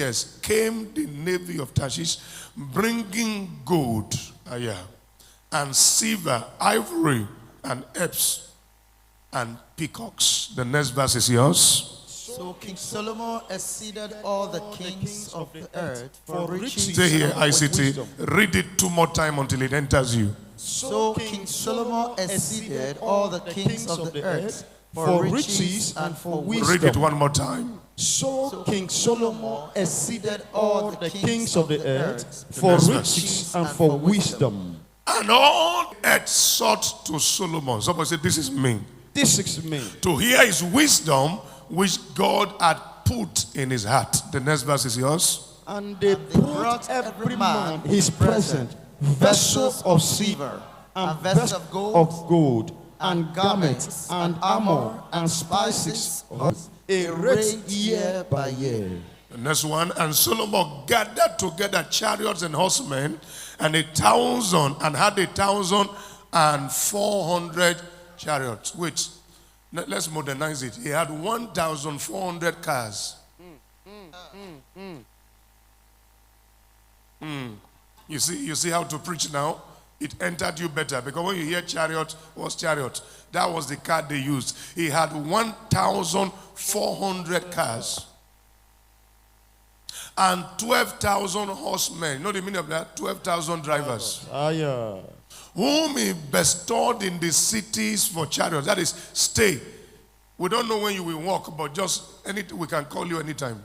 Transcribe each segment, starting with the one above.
years came the navy of Tarshish, bringing gold, and silver, ivory, and apes, and peacocks. The next verse is yours. So King Solomon exceeded all the kings of the earth for riches. Stay here, ICT. Read it 2 more times until it enters you. So King Solomon exceeded all the kings of the earth for riches and for wisdom. Read it 1 more time. So King Solomon exceeded all the kings of the earth for riches and for wisdom. And all earth sought to Solomon. Somebody said, this is me. This is me. To hear his wisdom, which God had put in his heart. The next verse is yours. And they brought every man his present, vessel of silver, and vessel of gold, and garments, and armor, and spices, a rate year by year. The next one. And Solomon gathered together chariots and horsemen, and 1,000, and had 1,400 chariots, which, let's modernize it. He had 1,400 cars. You see how to preach now? It entered you better, because when you hear chariot, what's chariot? That was the car they used. He had 1,400 cars and 12,000 horsemen. You know the meaning of that? 12,000 drivers. Whom he bestowed in the cities for chariots. That is, stay. We don't know when you will walk, but just we can call you anytime.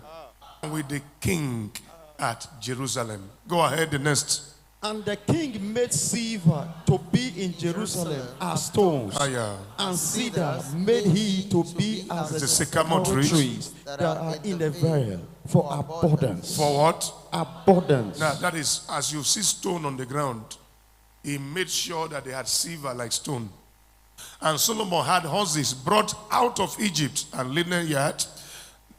With the king at Jerusalem. Go ahead, the next. And the king made silver to be in Jerusalem as stones, and cedar made he to be as the sycamore trees that are in the vale for abundance. For what? Abundance. Now that is, as you see stone on the ground, he made sure that they had silver like stone. And Solomon had horses brought out of Egypt and linen yard.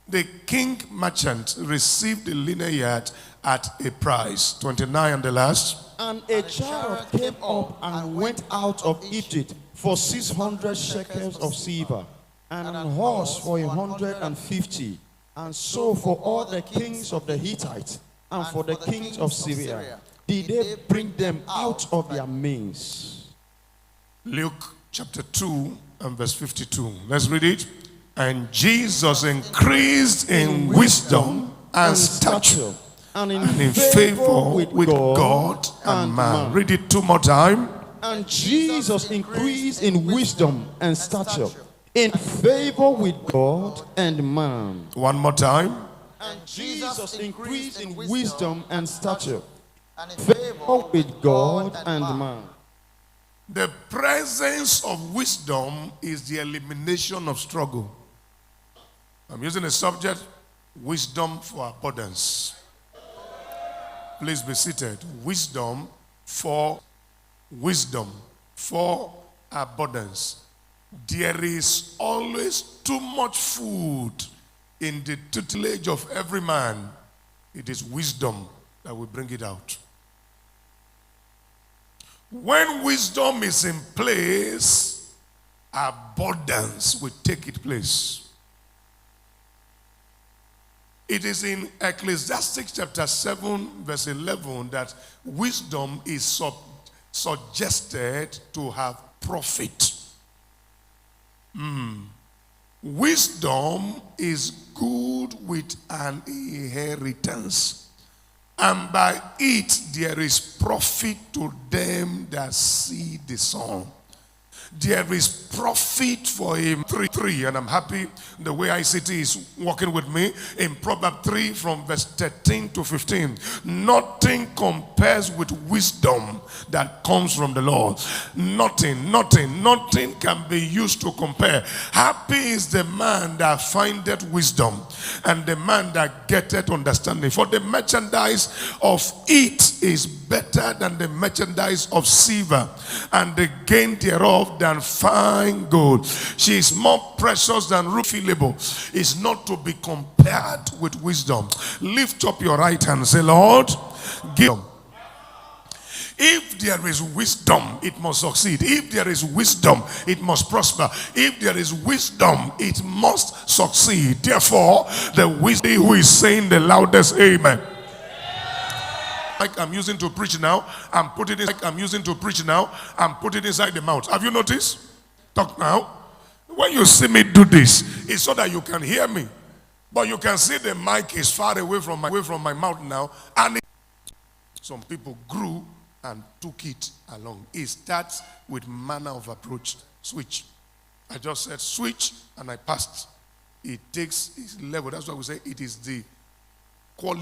The king merchant received the linen yard at a price. 29 and the last. And a chariot came up and went out of Egypt for 600 shekels of silver, and an horse for 150, and so for all the kings of the Hittites and for the kings of Syria did they bring them out of their means. Luke chapter 2 and verse 52. Let's read it. And Jesus increased in wisdom and stature, and in favor with God and man. Read it 2 more times. And Jesus increased in wisdom and stature, in favor with God and man. 1 more time. And Jesus increased in wisdom and stature, in favor with God and man. The presence of wisdom is the elimination of struggle. I'm using a subject, wisdom for abundance. Please be seated. Wisdom for abundance. There is always too much food in the tutelage of every man. It is wisdom that will bring it out. When wisdom is in place, abundance will take its place. It is in Ecclesiastes chapter 7 verse 11 that wisdom is suggested to have profit. Wisdom is good with an inheritance, and by it there is profit to them that see the sun. There is profit for him. 3, and I'm happy the way ICT is working with me. In Proverbs 3 from verse 13 to 15. Nothing compares with wisdom that comes from the Lord. Nothing can be used to compare. Happy is the man that findeth wisdom, and the man that getteth understanding. For the merchandise of it is better than the merchandise of silver, and the gain thereof than fine gold. She is more precious than refillable. Is not to be compared with wisdom. Lift up your right hand and say, Lord, If there is wisdom, it must succeed. If there is wisdom, it must prosper. If there is wisdom, it must succeed. Therefore, the wisdom who is saying the loudest amen. Like I'm using to preach now, and put it in, like I'm using to preach now, and put it inside the mouth. Have you noticed? Talk now. When you see me do this, it's so that you can hear me. But you can see the mic is far away from my mouth now, and some people grew and took it along. It starts with manner of approach. Switch. I just said switch, and I passed. It takes its level. That's why we say it is the quality